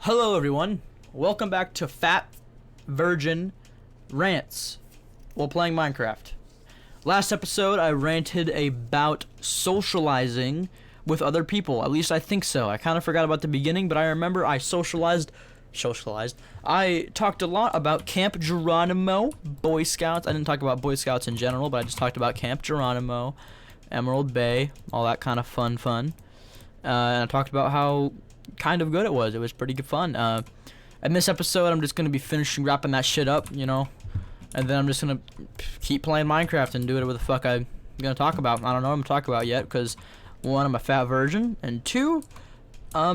Hello everyone, welcome back to Fat Virgin Rants while playing Minecraft. Last episode I ranted about socializing with other people, at least I think so. I kind of forgot about the beginning, but I remember I socialized. I talked a lot about Camp Geronimo, Boy Scouts. I didn't talk about Boy Scouts in general, but I just talked about Camp Geronimo, Emerald Bay, all that kind of fun. And I talked about how kind of good it was. It was pretty good fun. In this episode, I'm just gonna be wrapping that shit up, you know, and then I'm just gonna keep playing Minecraft and do whatever the fuck I'm gonna talk about. I don't know what I'm talking about yet, because one, I'm a fat virgin, and two,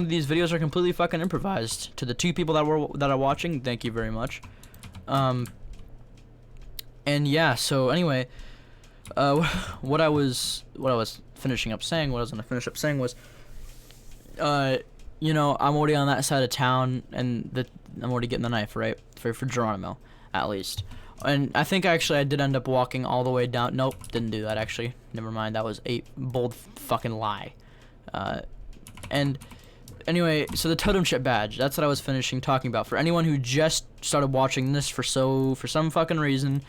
these videos are completely fucking improvised. To the two people that are watching, thank you very much. And yeah, so anyway, what I was finishing up saying, what I was gonna finish up saying was, you know, I'm already on that side of town, and I'm already getting the knife, right? For Geronimo, at least. And I think actually I did end up walking all the way down. Nope, didn't do that actually. Never mind, that was a bold fucking lie. And anyway, so the totem chip badge, that's what I was finishing talking about. For anyone who just started watching this for some fucking reason,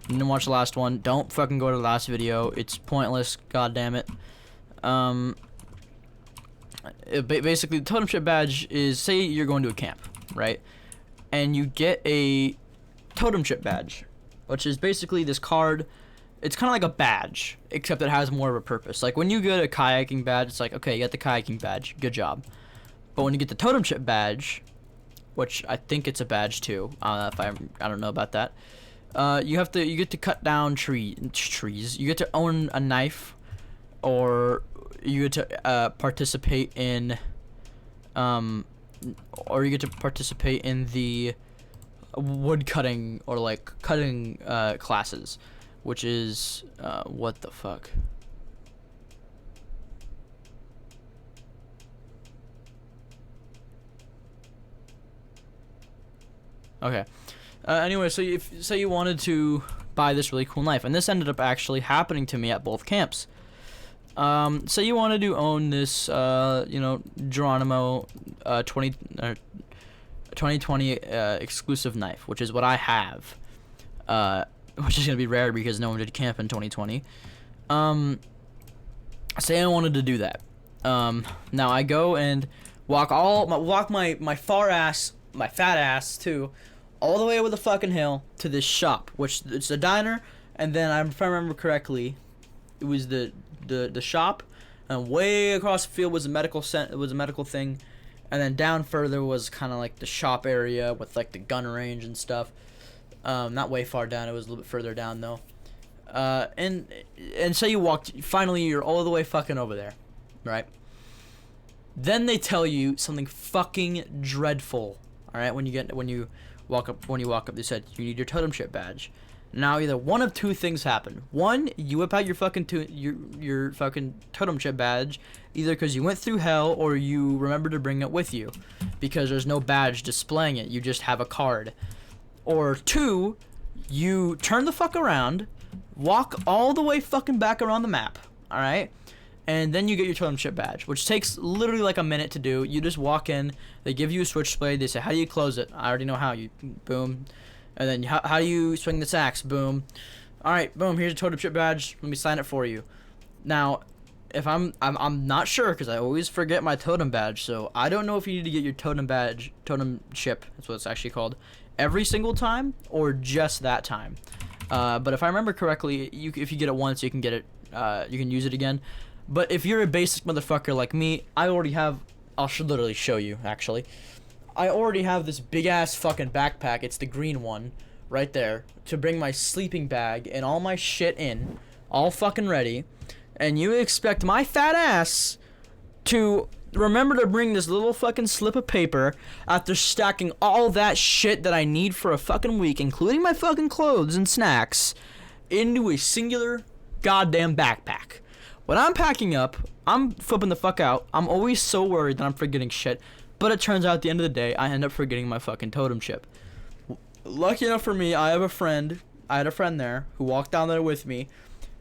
and didn't watch the last one, don't fucking go to the last video. It's pointless, god damn it. Basically, the totem chip badge is, say you're going to a camp, right? And you get a totem chip badge, which is basically this card. It's kind of like a badge, except it has more of a purpose. Like when you get a kayaking badge, it's like, okay, you got the kayaking badge, good job. But when you get the totem chip badge, which I think it's a badge too, I don't know about that. You get to cut down trees. You get to own a knife, or you get to participate in the wood cutting, or like cutting classes, which is what the fuck. Okay. Anyway, so if say you wanted to buy this really cool knife, and this ended up actually happening to me at both camps. Say you wanted to own this, you know, Geronimo 2020 exclusive knife, which is what I have, which is gonna be rare because no one did camp in 2020. Say I wanted to do that. Now I go and walk my fat ass too, all the way over the fucking hill to this shop, which it's a diner, and then if I remember correctly, it was the shop, and way across the field was a medical thing, and then down further was kind of like the shop area with like the gun range and stuff. Not way far down, it was a little bit further down though. And so you walked, finally you're all the way fucking over there, right? Then they tell you something fucking dreadful. All right, when you walk up, they said you need your totem chip badge. Now either one of two things happen. One, you whip out your fucking your fucking totem chip badge, either because you went through hell or you remember to bring it with you, because there's no badge displaying it. You just have a card. Or two, you turn the fuck around, walk all the way fucking back around the map. All right. And then you get your totem chip badge, which takes literally like a minute to do. You just walk in, they give you a switchblade, they say, how do you close it? I already know how. You boom. And then how do you swing this axe? Boom. All right, boom, here's a totem chip badge. Let me sign it for you. Now, if I'm not sure, because I always forget my totem badge, so I don't know if you need to get your totem chip, that's what it's actually called, every single time or just that time. But if I remember correctly, if you get it once, you can get it, you can use it again. But if you're a basic motherfucker like me, I already have, literally show you, actually. I already have this big-ass fucking backpack, it's the green one, right there, to bring my sleeping bag and all my shit in, all fucking ready, and you expect my fat ass to remember to bring this little fucking slip of paper after stacking all that shit that I need for a fucking week, including my fucking clothes and snacks, into a singular goddamn backpack. When I'm packing up, I'm flipping the fuck out. I'm always so worried that I'm forgetting shit. But it turns out at the end of the day, I end up forgetting my fucking totem chip. Lucky enough for me, I had a friend there who walked down there with me.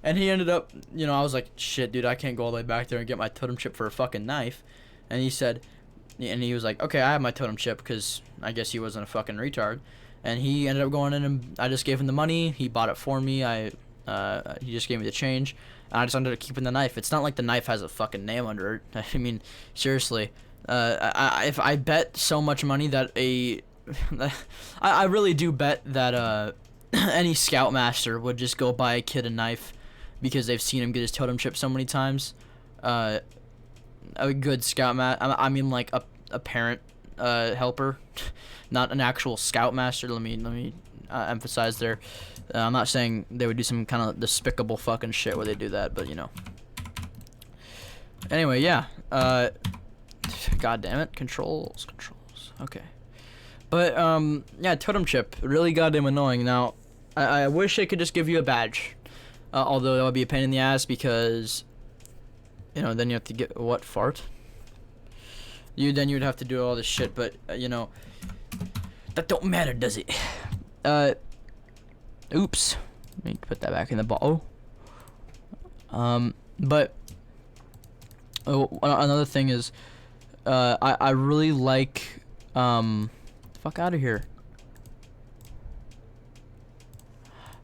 And he ended up, you know, I was like, shit, dude, I can't go all the way back there and get my totem chip for a fucking knife. And he said, and he was like, okay, I have my totem chip, because I guess he wasn't a fucking retard. And he ended up going in, and I just gave him the money. He bought it for me. He just gave me the change, and I just ended up keeping the knife. It's not like the knife has a fucking name under it. I mean, seriously. If I bet so much money that I really do bet that any scoutmaster would just go buy a kid a knife because they've seen him get his totem chip so many times. A good I mean, like a parent helper, not an actual scoutmaster. Let me emphasize there. I'm not saying they would do some kind of despicable fucking shit where they do that, but you know. Anyway, yeah. God damn it, controls. Okay. But yeah, totem chip, really goddamn annoying. Now, I wish they could just give you a badge, although that would be a pain in the ass because, you know, then you have to get what fart. You'd have to do all this shit, but you know, that don't matter, does it? Oops. Let me put that back in the bottle. But another thing is, I really like, fuck out of here.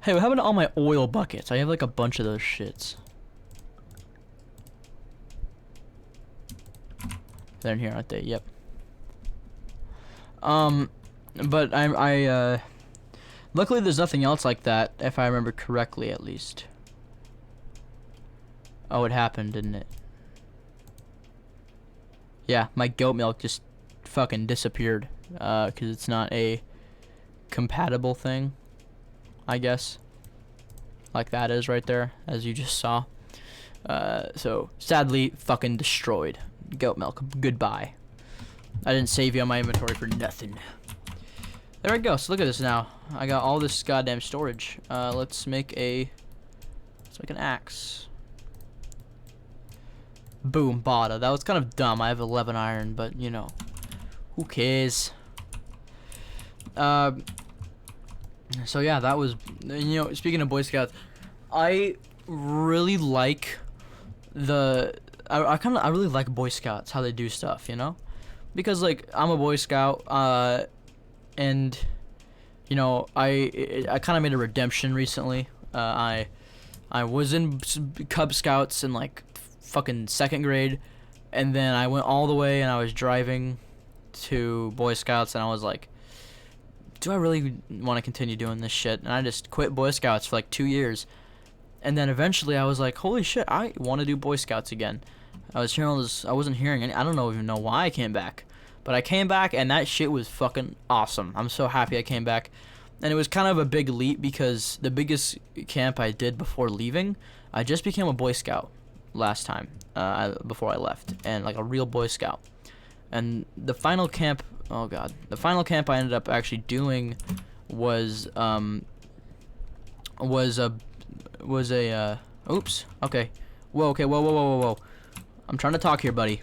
Hey, what happened to all my oil buckets? I have like a bunch of those shits. They're in here, aren't they? Yep. But luckily there's nothing else like that, if I remember correctly, at least. Oh, it happened, didn't it? Yeah, my goat milk just fucking disappeared, because it's not a compatible thing, I guess. Like that is right there, as you just saw. So, sadly, fucking destroyed. Goat milk, goodbye. I didn't save you on my inventory for nothing. There we go, so look at this now. I got all this goddamn storage. Let's make an axe. Boom, bada. That was kind of dumb. I have 11 iron, but you know, who cares? So yeah, that was, you know, speaking of Boy Scouts, I really like I really like Boy Scouts, how they do stuff, you know? Because like I'm a Boy Scout, and you know, I kind of made a redemption recently. I was in Cub Scouts in like fucking 2nd grade, and then I went all the way and I was driving to Boy Scouts, and I was like, do I really want to continue doing this shit? And I just quit Boy Scouts for like 2 years, and then eventually I was like, holy shit, I want to do Boy Scouts again. I was hearing all this, I wasn't hearing any, I don't even know why I came back, but I came back and that shit was fucking awesome. I'm so happy I came back. And it was kind of a big leap because the biggest camp I did before leaving, I just became a Boy Scout last time, before I left, and like a real Boy Scout. And the final camp, oh god, the final camp I ended up actually doing was oops, okay, whoa, I'm trying to talk here, buddy.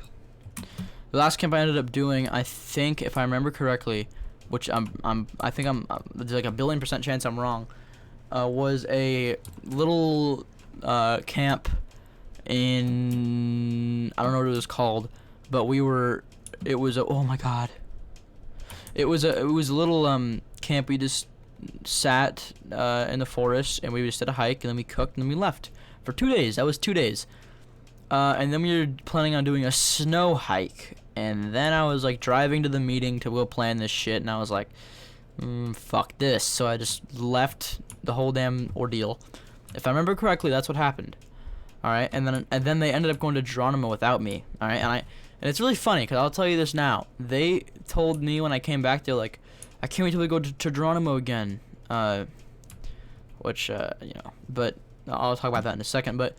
The last camp I ended up doing, I think, if I remember correctly, which I think there's like a 1,000,000,000% chance I'm wrong, was a little camp in, I don't know what it was called, but it was a, oh my god, it was a little camp. We just sat in the forest and we just did a hike, and then we cooked, and then we left for 2 days. That was 2 days. And then we were planning on doing a snow hike, and then I was like driving to the meeting to go plan this shit, and I was like, fuck this. So I just left the whole damn ordeal. If I remember correctly, that's what happened. All right, and then they ended up going to Geronimo without me. All right, and it's really funny because I'll tell you this now. They told me when I came back, they're like, I can't wait till we go to Geronimo again. Which you know, but I'll talk about that in a second. But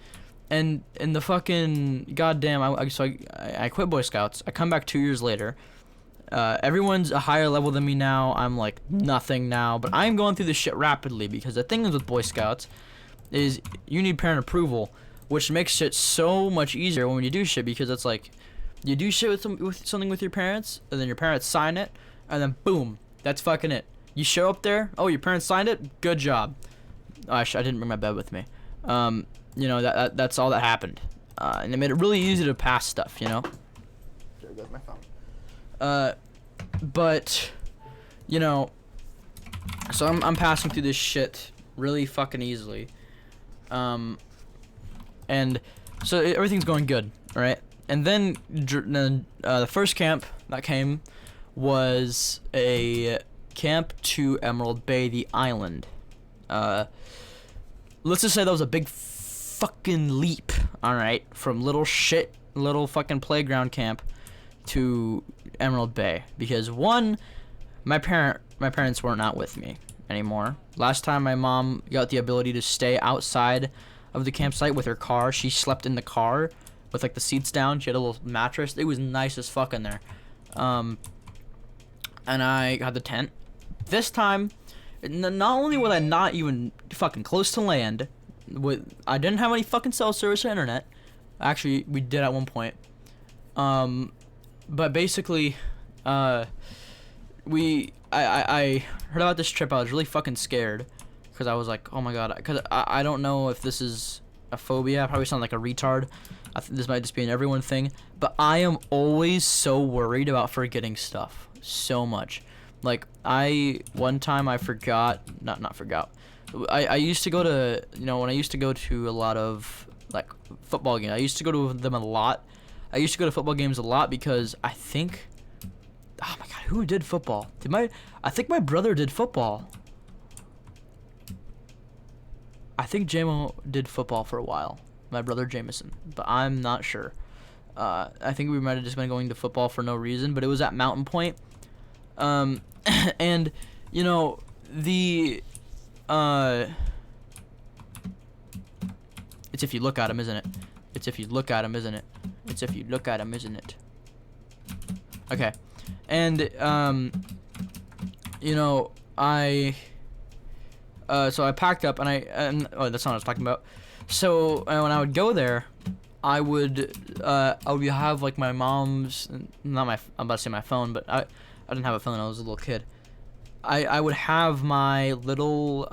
and the fucking goddamn, I quit Boy Scouts. I come back 2 years later. Everyone's a higher level than me now. I'm like nothing now, but I'm going through this shit rapidly because the thing is with Boy Scouts is you need parent approval, which makes it so much easier when you do shit, because it's like you do shit with something with your parents, and then your parents sign it, and then boom, that's fucking it. You show up there, oh, your parents signed it, good job. Oh, I didn't bring my bed with me. You know, that's all that happened, and it made it really easy to pass stuff, you know. There goes my phone. But you know, so I'm passing through this shit really fucking easily. And so everything's going good, all right? And then the first camp that came was a camp to Emerald Bay, the island. Let's just say that was a big fucking leap, all right, from little fucking playground camp to Emerald Bay, because one, my parents were not with me anymore. Last time my mom got the ability to stay outside of the campsite with her car, she slept in the car with like the seats down. She had a little mattress. It was nice as fuck in there. And I got the tent. This time, not only was I not even fucking close to land, I didn't have any fucking cell service or internet. Actually, we did at one point. But basically, I heard about this trip. I was really fucking scared because I was like, oh my god, because I don't know if this is a phobia. I probably sound like a retard. This might just be an everyone thing, but I am always so worried about forgetting stuff so much. Like one time I forgot, not forgot. I used to go to, when I used to go to a lot of like football games. I used to go to them a lot. I used to go to football games a lot because I think, oh my god, who did football? I think my brother did football. I think JMO did football for a while. My brother Jameson, but I'm not sure. I think we might have just been going to football for no reason, but it was at Mountain Point. And it's if you look at him, isn't it? It's if you look at him, isn't it? It's if you look at him, isn't it? Okay. And so I packed up and oh, that's not what I was talking about. So when I would go there, I would have like my mom's, I'm about to say my phone, but I didn't have a phone. I was a little kid. I would have my little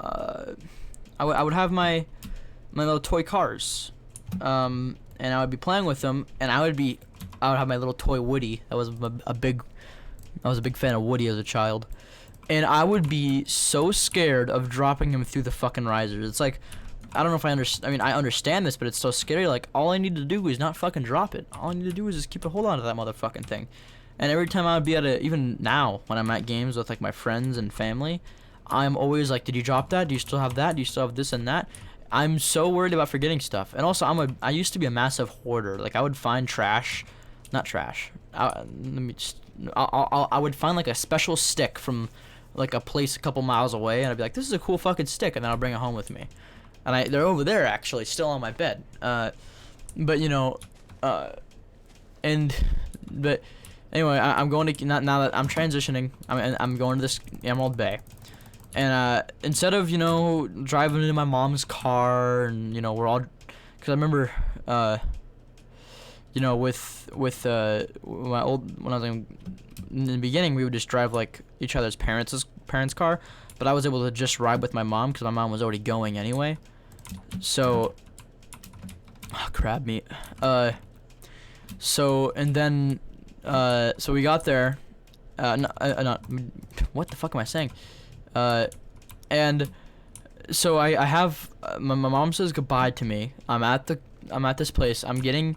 I would have my little toy cars, and I would be playing with them, and I would have my little toy Woody. I was a big fan of Woody as a child, and I would be so scared of dropping him through the fucking risers. It's like, I don't know if I understand. I mean, I understand this, but it's so scary. Like, all I need to do is not fucking drop it. All I need to do is just keep a hold on to that motherfucking thing. And every time I would be even now, when I'm at games with like my friends and family, I'm always like, did you drop that? Do you still have that? Do you still have this and that? I'm so worried about forgetting stuff. And also, I used to be a massive hoarder. Like, I would find not trash. I would find like a special stick from like a place a couple miles away, and I'd be like, this is a cool fucking stick, and then I'll bring it home with me. And they're over there actually, still on my bed. But anyway, I'm going to now that I'm transitioning. I'm going to this Emerald Bay, and instead of driving in my mom's car, and we're all, because I remember with my old, when I was in the beginning, we would just drive like each other's parents' car, but I was able to just ride with my mom because my mom was already going anyway. So crab meat. So we got there. What the fuck am I saying? And so I have my mom says goodbye to me. I'm at this place. I'm getting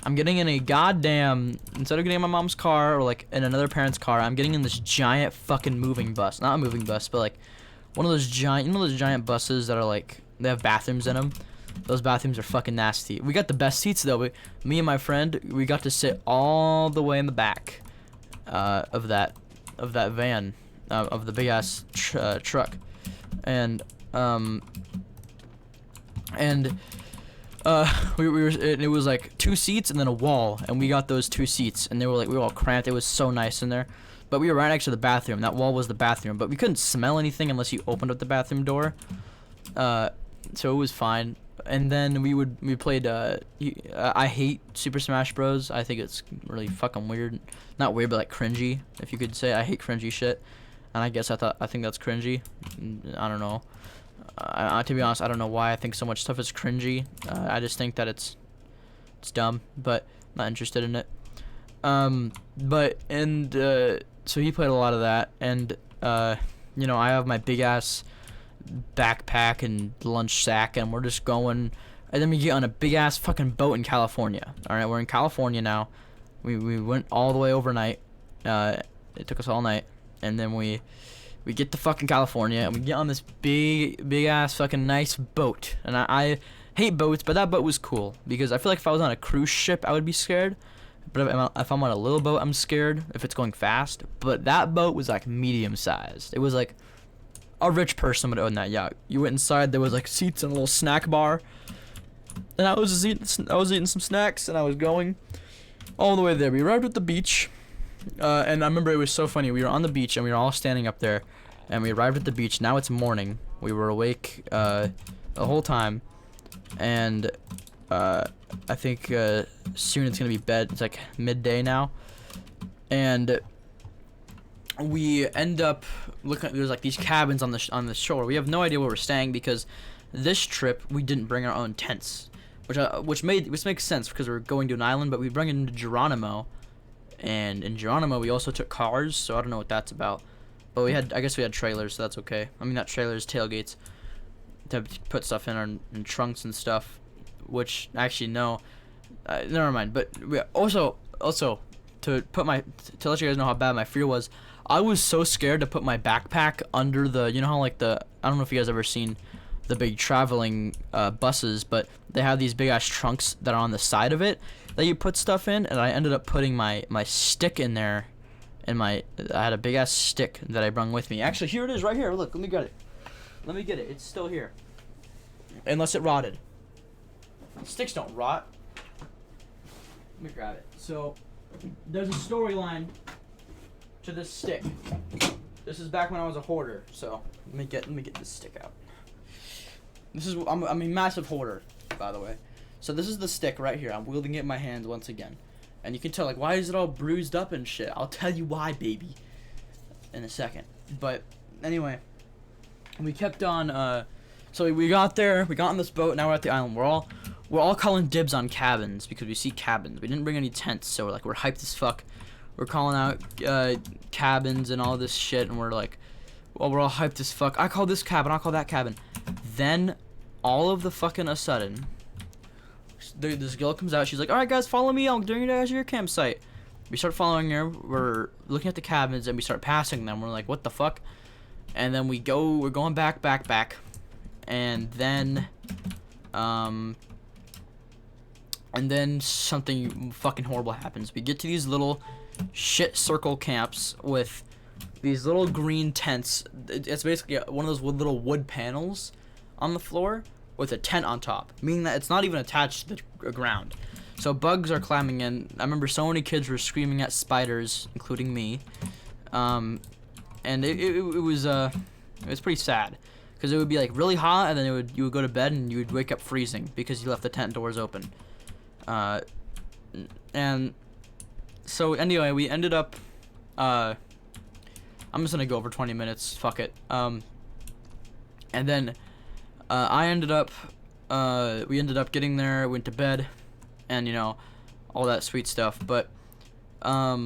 in a goddamn, instead of getting in my mom's car or like in another parent's car, I'm getting in this giant fucking moving bus. Not a moving bus, but like one of those giant buses that are like, they have bathrooms in them. Those bathrooms are fucking nasty. We got the best seats though. Me and my friend, we got to sit all the way in the back of that van, of the big ass truck, and it was like 2 seats and then a wall, and we got those 2 seats, and we were all cramped. It was so nice in there, but we were right next to the bathroom. That wall was the bathroom, but we couldn't smell anything unless you opened up the bathroom door. So it was fine. And then we played I hate Super Smash Bros. I think it's really fucking weird. Not weird, but like cringy, if you could say. I hate cringy shit, and I guess I think that's cringy. I don't know. To be honest, I don't know why I think so much stuff is cringy. I just think that it's dumb, but I'm not interested in it. But and so he played a lot of that, and you know, I have my big ass backpack and lunch sack, and we're just going, and then we get on a big ass fucking boat in California. All right, we're in California now. We went all the way overnight. It took us all night, and then we get to fucking California, and we get on this big ass fucking nice boat. And I hate boats, but that boat was cool because I feel like if I was on a cruise ship, I would be scared. But if I'm on a little boat, I'm scared if it's going fast. But that boat was like medium sized. It was like a rich person would own that yacht. You went inside, there was like seats and a little snack bar, and I was eating some snacks, and I was going all the way there. We arrived at the beach, and I remember it was so funny. We were on the beach, and we were all standing up there, and we arrived at the beach. Now it's morning. We were awake the whole time, and I think soon it's gonna be bed. It's like midday now, and we end up looking at, there's like these cabins on the shore. We have no idea where we're staying because this trip we didn't bring our own tents, which makes sense because we're going to an island, but we bring it into Geronimo, and in Geronimo we also took cars, so I don't know what that's about. But I guess we had trailers, so that's okay. I mean, not trailers, tailgates to put stuff in trunks and stuff. Which actually no, never mind. But we also to let you guys know how bad my fear was. I was so scared to put my backpack under the, you know how like I don't know if you guys ever seen the big traveling buses, but they have these big ass trunks that are on the side of it that you put stuff in, and I ended up putting my stick in there, and I had a big ass stick that I brought with me. Actually, here it is right here. Look, let me get it. It's still here, unless it rotted. Sticks don't rot. Let me grab it. So, there's a storyline to this stick. This is back when I was a hoarder. So, let me get this stick out. I'm a massive hoarder, by the way. So this is the stick right here. I'm wielding it in my hands once again, and you can tell like why is it all bruised up and shit. I'll tell you why, baby, in a second. But anyway, we kept on. So we got there. We got on this boat. Now we're at the island. We're all calling dibs on cabins because we see cabins. We didn't bring any tents, so we're hyped as fuck. We're calling out cabins and all this shit, and we're like, well, we're all hyped as fuck. I call this cabin. I'll call that cabin. Then, all of the fucking a sudden, this girl comes out. She's like, all right, guys, follow me. I'll bring you guys to your campsite. We start following her. We're looking at the cabins, and we start passing them. We're like, what the fuck? And then we're going back. And then something fucking horrible happens. We get to these little shit circle camps with these little green tents. It's basically one of those little wood panels on the floor with a tent on top, meaning that it's not even attached to the ground. So bugs are climbing in. I remember so many kids were screaming at spiders, including me. And it was pretty sad. Because it would be like really hot, and then you would go to bed and you would wake up freezing because you left the tent doors open. And so anyway, we ended up. I'm just gonna go over 20 minutes. Fuck it. And then I ended up. We ended up getting there. Went to bed, and all that sweet stuff. But let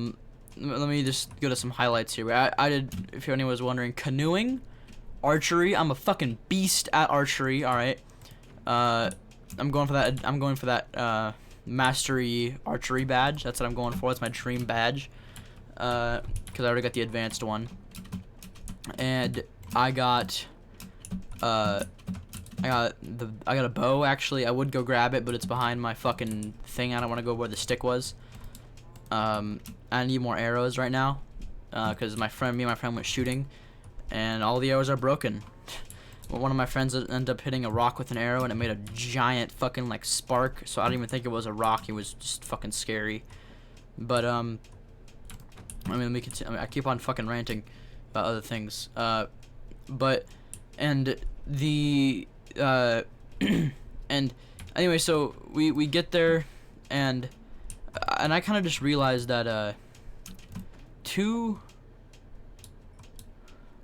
me just go to some highlights here. I did, if anyone was wondering, canoeing. Archery. I'm a fucking beast at archery. All right. I'm going for that mastery archery badge. That's what I'm going for. That's my dream badge. Because I already got the advanced one. And I got a bow. Actually, I would go grab it, but it's behind my fucking thing. I don't want to go where the stick was. I need more arrows right now. Because me and my friend went shooting. And all the arrows are broken. One of my friends ended up hitting a rock with an arrow, and it made a giant fucking spark. So I don't even think it was a rock. It was just fucking scary. But I mean, let me continue. I keep on fucking ranting about other things. And anyway, so we get there, and I kind of just realized that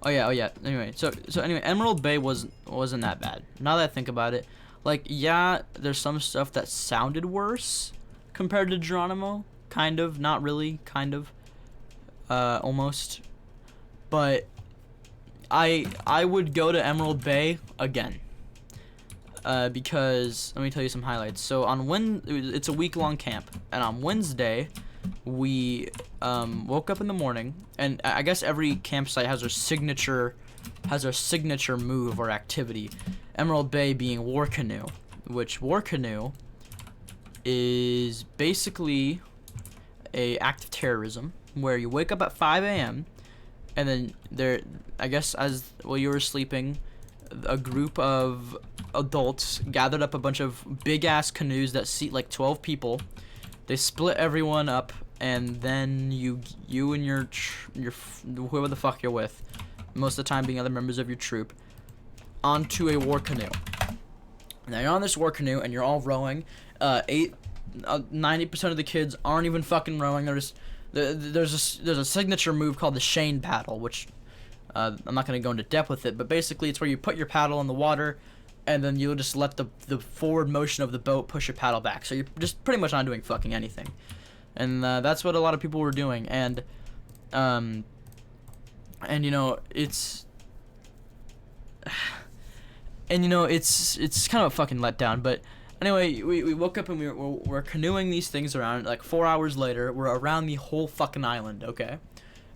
Oh yeah. Anyway, so anyway, Emerald Bay wasn't that bad. Now that I think about it, yeah, there's some stuff that sounded worse compared to Geronimo, kind of, not really, kind of, almost. But I would go to Emerald Bay again. Because let me tell you some highlights. So it's a week-long camp, and on Wednesday we woke up in the morning, and I guess every campsite has their signature move or activity. Emerald Bay being war canoe, which war canoe is basically a act of terrorism where you wake up at 5 a.m. and then I guess while you were sleeping, a group of adults gathered up a bunch of big ass canoes that seat like 12 people. They split everyone up, and then you and your whoever the fuck you're with, most of the time being other members of your troop, onto a war canoe. Now you're on this war canoe and you're all rowing. 90% of the kids aren't even fucking rowing. There's a signature move called the Shane paddle, which I'm not going to go into depth with it, but basically it's where you put your paddle in the water, and then you'll just let the forward motion of the boat push your paddle back. So you're just pretty much not doing fucking anything. And that's what a lot of people were doing. And you know, it's kind of a fucking letdown. But anyway, we woke up and we're canoeing these things around. Like 4 hours later, we're around the whole fucking island, okay?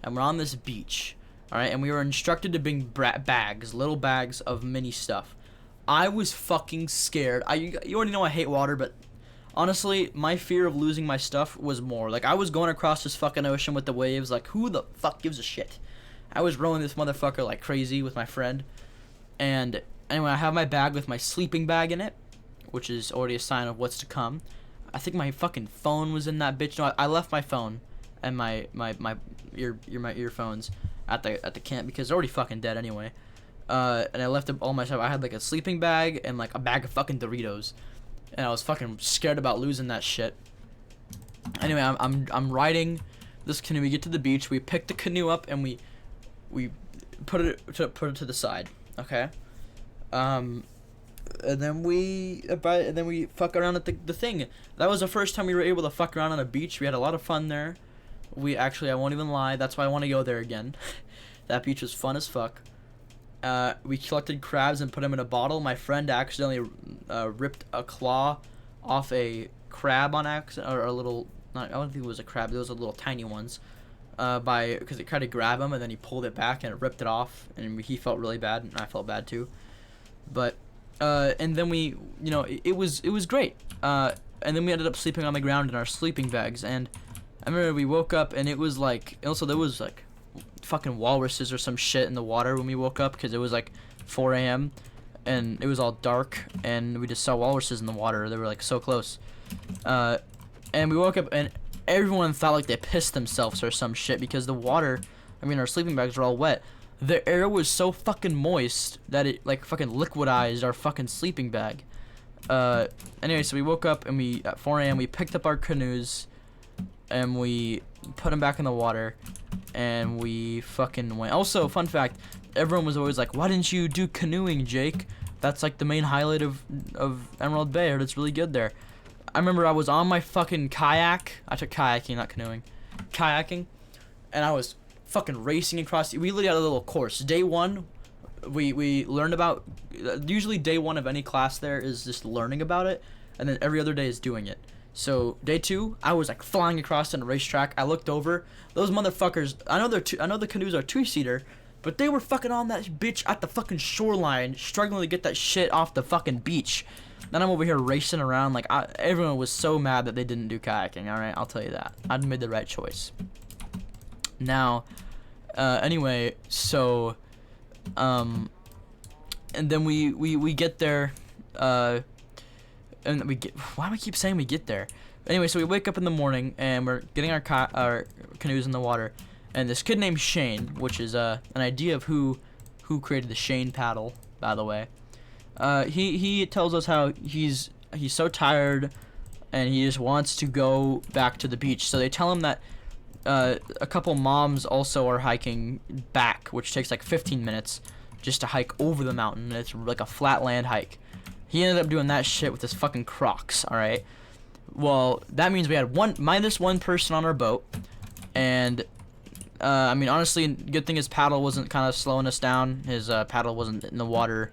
And we're on this beach, all right? And we were instructed to bring little bags of mini stuff. I was fucking scared. You already know I hate water, but honestly, my fear of losing my stuff was more. Like, I was going across this fucking ocean with the waves. Like, who the fuck gives a shit? I was rowing this motherfucker like crazy with my friend. And anyway, I have my bag with my sleeping bag in it, which is already a sign of what's to come. I think my fucking phone was in that bitch. No, I left my phone and my earphones at the camp because they're already fucking dead anyway. And I left all my stuff. I had like a sleeping bag and like a bag of fucking Doritos, and I was fucking scared about losing that shit. Anyway, I'm riding this canoe. We get to the beach. We pick the canoe up and we put it to the side. Okay. And then we fuck around at the thing. That was the first time we were able to fuck around on a beach. We had a lot of fun there. I won't even lie. That's why I want to go there again. That beach was fun as fuck. We collected crabs and put them in a bottle. My friend accidentally ripped a claw off a crab on accident, or a little. I don't think it was a crab. Those are little tiny ones. Because it tried to grab him and then he pulled it back and it ripped it off, and he felt really bad and I felt bad too. But and then it was great. And then we ended up sleeping on the ground in our sleeping bags. And I remember we woke up and it was like, also there was like fucking walruses or some shit in the water when we woke up, because it was like 4 a.m. and it was all dark and we just saw walruses in the water. They were like so close. And we woke up and everyone thought like they pissed themselves or some shit, because the water, our sleeping bags were all wet. The air was so fucking moist that it like fucking liquidized our fucking sleeping bag. Anyway, so we woke up and at 4 a.m. we picked up our canoes and we put them back in the water and we fucking went. Also, fun fact, everyone was always like, why didn't you do canoeing, Jake? That's like the main highlight of Emerald Bay. I heard it's really good there. I remember I was on my fucking kayak. I took kayaking, not canoeing. Kayaking. And I was fucking racing across. We literally had a little course. Day one, we learned about. Usually day one of any class there is just learning about it. And then every other day is doing it. So day two, I was like flying across on a racetrack. I looked over. Those motherfuckers, I know the canoes are two-seater, but they were fucking on that bitch at the fucking shoreline, struggling to get that shit off the fucking beach. Then I'm over here racing around. Like, everyone was so mad that they didn't do kayaking. All right, I'll tell you that. I'd made the right choice. Now, anyway, so, and then we get there, and why do I keep saying we get there? Anyway, so we wake up in the morning and we're getting our canoes in the water, and this kid named Shane, which is an idea of who created the Shane paddle, by the way. He tells us how he's so tired and he just wants to go back to the beach. So they tell him that a couple moms also are hiking back, which takes like 15 minutes just to hike over the mountain. It's like a flat land hike. He ended up doing that shit with his fucking Crocs, alright? well, that means we had minus one person on our boat, and I mean, honestly, good thing his paddle wasn't kind of slowing us down. His paddle wasn't in the water,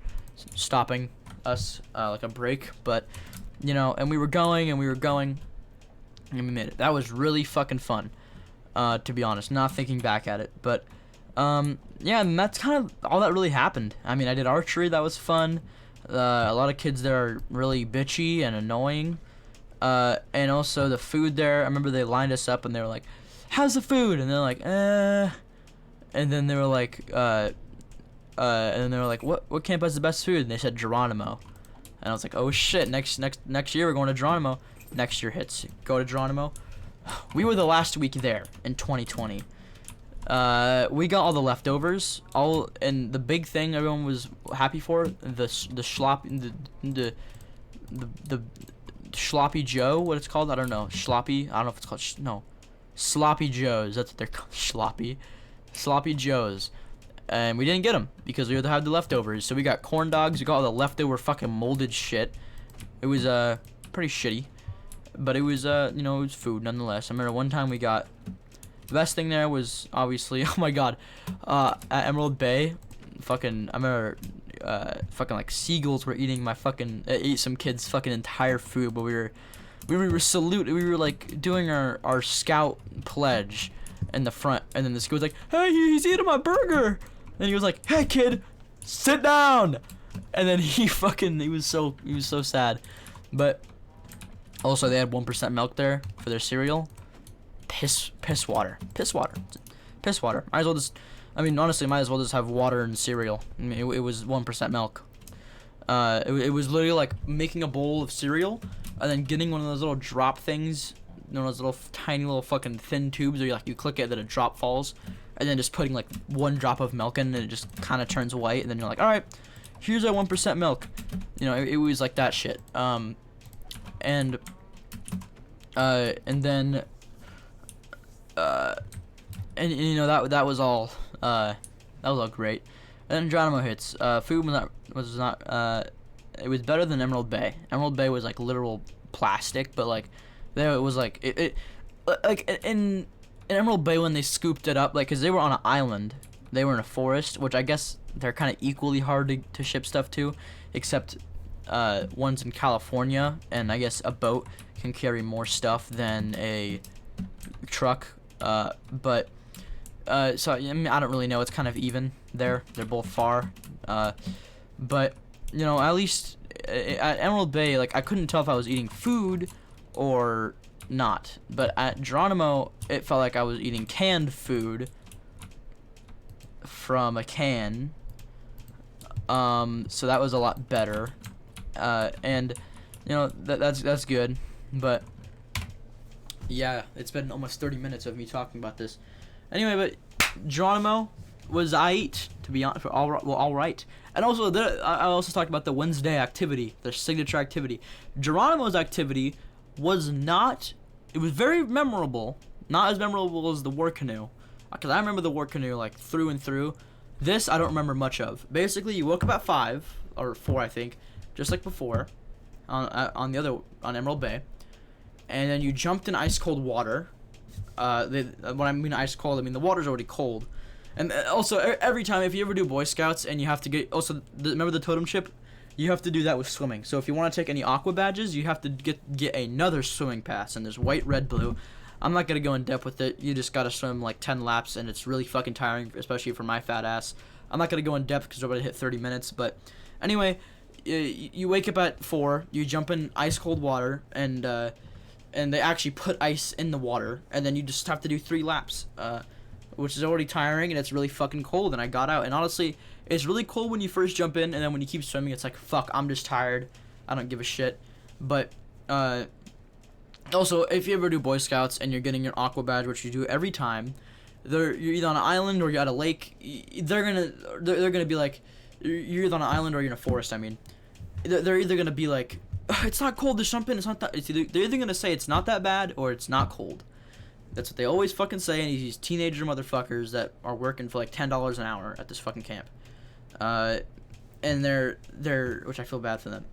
stopping us like a break. But you know, and we were going, and we we made it. That was really fucking fun, to be honest. Not thinking back at it, but yeah, and that's kind of all that really happened. I mean, I did archery. That was fun. A lot of kids there are really bitchy and annoying. And also the food there. I remember they lined us up and they were like, "How's the food?" And they're like, "Eh." And then they were like, and then they were like, "What camp has the best food?" And they said Geronimo. And I was like, "Oh shit! Next year we're going to Geronimo." Next year hits. Go to Geronimo. We were the last week there in 2020. We got all the leftovers. And the big thing everyone was happy for, the sloppy Joe, what it's called, I don't know. Sloppy, I don't know if it's called no. Sloppy Joes, that's what they're called. Sloppy Joes. And we didn't get them because we had the leftovers. So we got corn dogs, we got all the leftover fucking molded shit. It was pretty shitty, but it was you know, it was food nonetheless. I remember one time we got, the best thing there was obviously, oh my god, at Emerald Bay, fucking, I remember fucking like seagulls were eating my fucking, ate some kids' fucking entire food, but we were like doing our scout pledge in the front, and then this guy was like, "Hey, he's eating my burger," and he was like, "Hey kid, sit down," and then he was so sad. But also they had 1% milk there for their cereal. Piss water. Might as well just, I mean, honestly, might as well just have water and cereal. I mean, it was 1% milk. It was literally like making a bowl of cereal and then getting one of those little drop things, you know, those little tiny little fucking thin tubes where you click it, then a drop falls, and then just putting like one drop of milk in, and it just kind of turns white, and then you're like, all right, here's our 1% milk. You know, it was like that shit. And then and you know, that was all great. And then Geronimo hits. Food was not it was better than Emerald Bay. Emerald Bay was like literal plastic, but like there it was like it like in Emerald Bay when they scooped it up, like, cause they were on an island, they were in a forest, which I guess they're kind of equally hard to ship stuff to, except one's in California, and I guess a boat can carry more stuff than a truck. But so I mean, I don't really know. It's kind of even there. They're both far. But you know, at least at Emerald Bay, like, I couldn't tell if I was eating food or not. But at Geronimo, it felt like I was eating canned food from a can. So that was a lot better. And you know, that's good. But yeah, it's been almost 30 minutes of me talking about this. Anyway, but Geronimo was aight, to be honest, all right. And also, I also talked about the Wednesday activity, their signature activity. Geronimo's activity was not, it was very memorable, not as memorable as the war canoe, because I remember the war canoe like through and through. This I don't remember much of. Basically, you woke up at 5 or 4, I think, just like before, on Emerald Bay, and then you jumped in ice cold water. When I mean ice cold, I mean the water's already cold. And also, every time, if you ever do Boy Scouts and you have to get, also, remember the totem chip? You have to do that with swimming. So if you want to take any aqua badges, you have to get another swimming pass. And there's white, red, blue. I'm not going to go in depth with it. You just got to swim like 10 laps, and it's really fucking tiring, especially for my fat ass. I'm not going to go in depth because we're about to hit 30 minutes. But anyway, you wake up at 4, you jump in ice cold water, and they actually put ice in the water, and then you just have to do 3 laps. Which is already tiring, and it's really fucking cold, and I got out, and honestly, it's really cold when you first jump in, and then when you keep swimming, it's like, fuck, I'm just tired, I don't give a shit. But also, if you ever do Boy Scouts and you're getting your aqua badge, which you do every time, you're either on an island or you're at a lake, they're gonna be like, you're either on an island or you're in a forest. I mean, they're either gonna be like, it's not cold to jump in, it's not that, they're either gonna say it's not that bad or it's not cold. That's what they always fucking say, and these teenager motherfuckers that are working for like $10 an hour at this fucking camp. And they're which I feel bad for them.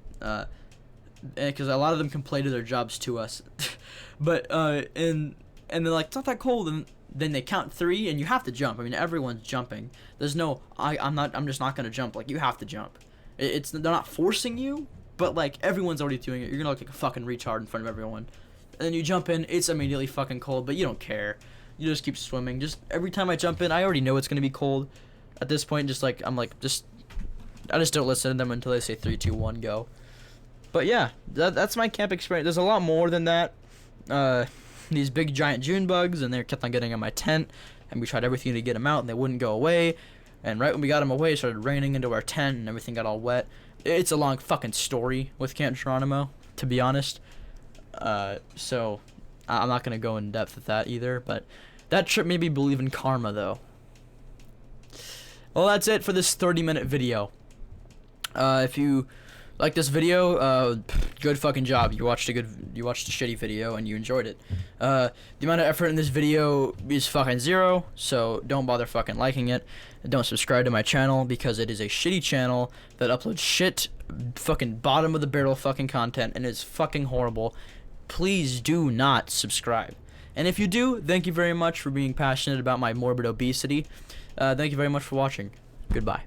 because a lot of them complained to their jobs to us. But and they're like, it's not that cold, and then they count 3 and you have to jump. I mean, everyone's jumping. There's no I'm just not gonna jump. Like, you have to jump. It's they're not forcing you, but like everyone's already doing it. You're gonna look like a fucking retard in front of everyone. And then you jump in, it's immediately fucking cold, but you don't care. You just keep swimming. Just every time I jump in, I already know it's gonna be cold. At this point, just like I just don't listen to them until they say 3, 2, 1, go. But yeah, that's my camp experience. There's a lot more than that. These big giant June bugs, and they kept on getting in my tent, and we tried everything to get them out, and they wouldn't go away. And right when we got them away, it started raining into our tent, and everything got all wet. It's a long fucking story with Camp Geronimo, to be honest. So I'm not gonna go in depth with that either. But that trip made me believe in karma, though. Well, that's it for this 30-minute video. If you like this video, good fucking job. You watched a shitty video and you enjoyed it. The amount of effort in this video is fucking 0, so don't bother fucking liking it. And don't subscribe to my channel because it is a shitty channel that uploads shit, fucking bottom of the barrel fucking content, and it's fucking horrible. Please do not subscribe. And if you do, thank you very much for being passionate about my morbid obesity. Thank you very much for watching. Goodbye.